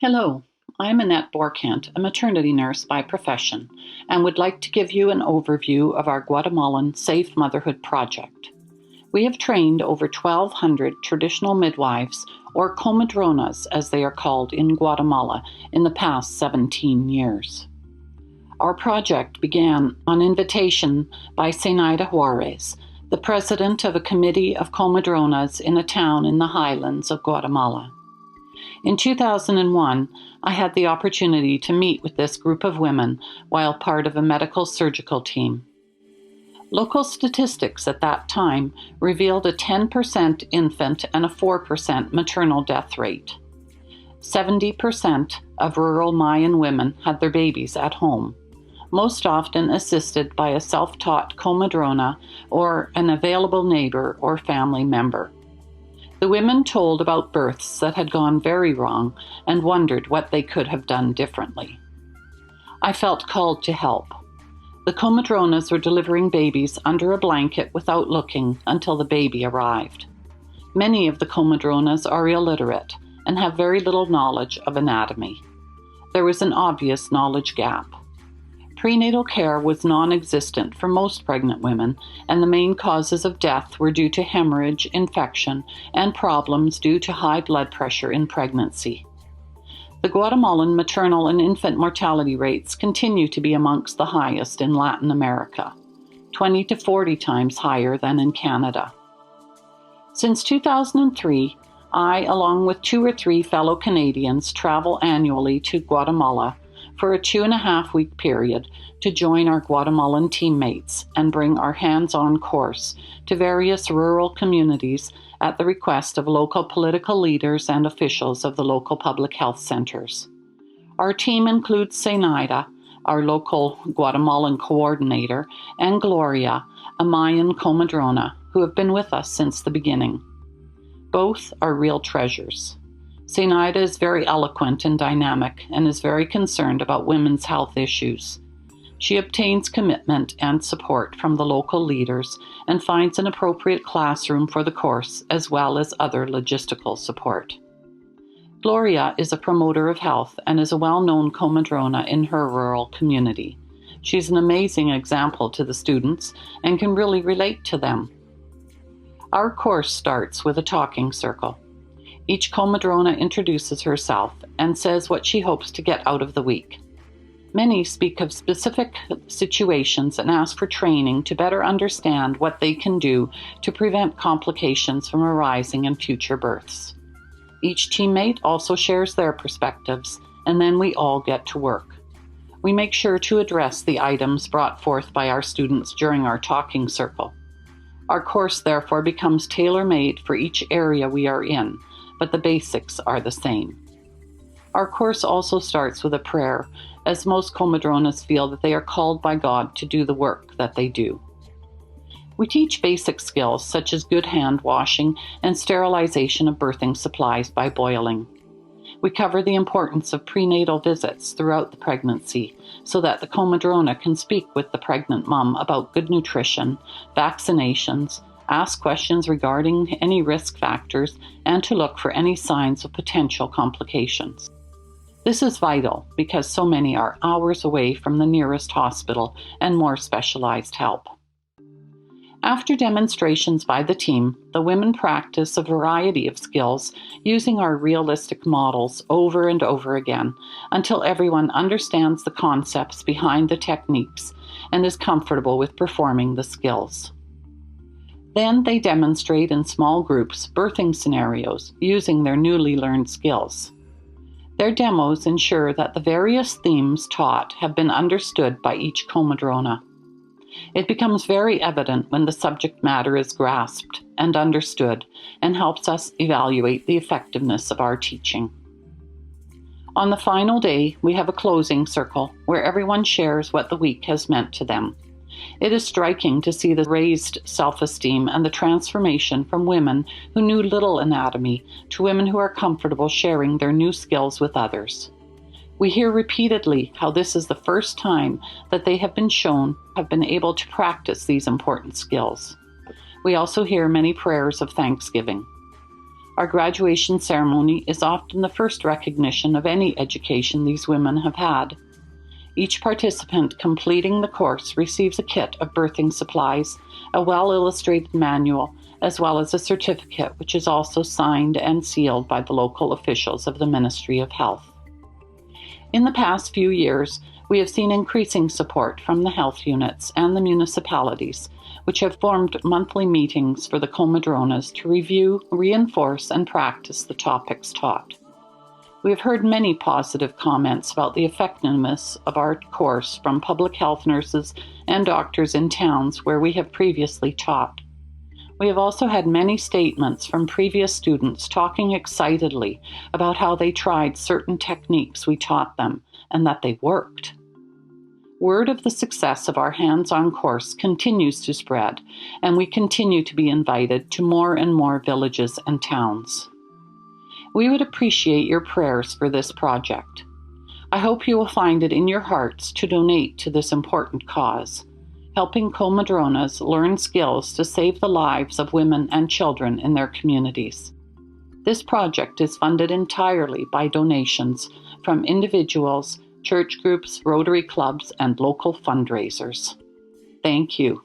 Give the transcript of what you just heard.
Hello, I'm Annette Borkant, a maternity nurse by profession, and would like to give you an overview of our Guatemalan Safe Motherhood project. We have trained over 1,200 traditional midwives, or comadronas as they are called in Guatemala, in the past 17 years. Our project began on invitation by Zenaida Juarez, the president of a committee of comadronas in a town in the highlands of Guatemala. In 2001, I had the opportunity to meet with this group of women while part of a medical surgical team. Local statistics at that time revealed a 10% infant and a 4% maternal death rate. 70% of rural Mayan women had their babies at home, most often assisted by a self-taught comadrona or an available neighbor or family member. The women told about births that had gone very wrong and wondered what they could have done differently. I felt called to help. The comadronas were delivering babies under a blanket without looking until the baby arrived. Many of the comadronas are illiterate and have very little knowledge of anatomy. There was an obvious knowledge gap. Prenatal care was non-existent for most pregnant women, and the main causes of death were due to hemorrhage, infection, and problems due to high blood pressure in pregnancy. The Guatemalan maternal and infant mortality rates continue to be amongst the highest in Latin America, 20 to 40 times higher than in Canada. Since 2003, I, along with 2 or 3 fellow Canadians, travel annually to Guatemala for a 2.5-week period to join our Guatemalan teammates and bring our hands-on course to various rural communities at the request of local political leaders and officials of the local public health centers. Our team includes Zenaida, our local Guatemalan coordinator, and Gloria, a Mayan comadrona, who have been with us since the beginning. Both are real treasures. Zenaida is very eloquent and dynamic and is very concerned about women's health issues. She obtains commitment and support from the local leaders and finds an appropriate classroom for the course as well as other logistical support. Gloria is a promoter of health and is a well-known comadrona in her rural community. She's an amazing example to the students and can really relate to them. Our course starts with a talking circle. Each comadrona introduces herself and says what she hopes to get out of the week. Many speak of specific situations and ask for training to better understand what they can do to prevent complications from arising in future births. Each teammate also shares their perspectives, and then we all get to work. We make sure to address the items brought forth by our students during our talking circle. Our course therefore becomes tailor-made for each area we are in, but the basics are the same. Our course also starts with a prayer, as most comadronas feel that they are called by God to do the work that they do. We teach basic skills such as good hand washing and sterilization of birthing supplies by boiling. We cover the importance of prenatal visits throughout the pregnancy so that the comadrona can speak with the pregnant mom about good nutrition, vaccinations, ask questions regarding any risk factors, and to look for any signs of potential complications. This is vital because so many are hours away from the nearest hospital and more specialized help. After demonstrations by the team, the women practice a variety of skills using our realistic models over and over again until everyone understands the concepts behind the techniques and is comfortable with performing the skills. Then they demonstrate in small groups birthing scenarios using their newly learned skills. Their demos ensure that the various themes taught have been understood by each comadrona. It becomes very evident when the subject matter is grasped and understood and helps us evaluate the effectiveness of our teaching. On the final day, we have a closing circle where everyone shares what the week has meant to them. It is striking to see the raised self-esteem and the transformation from women who knew little anatomy to women who are comfortable sharing their new skills with others. We hear repeatedly how this is the first time that they have been able to practice these important skills. We also hear many prayers of thanksgiving. Our graduation ceremony is often the first recognition of any education these women have had. Each participant completing the course receives a kit of birthing supplies, a well-illustrated manual, as well as a certificate which is also signed and sealed by the local officials of the Ministry of Health. In the past few years, we have seen increasing support from the health units and the municipalities, which have formed monthly meetings for the comadronas to review, reinforce, and practice the topics taught. We have heard many positive comments about the effectiveness of our course from public health nurses and doctors in towns where we have previously taught. We have also had many statements from previous students talking excitedly about how they tried certain techniques we taught them and that they worked. Word of the success of our hands-on course continues to spread, and we continue to be invited to more and more villages and towns. We would appreciate your prayers for this project. I hope you will find it in your hearts to donate to this important cause, helping comadronas learn skills to save the lives of women and children in their communities. This project is funded entirely by donations from individuals, church groups, Rotary clubs, and local fundraisers. Thank you.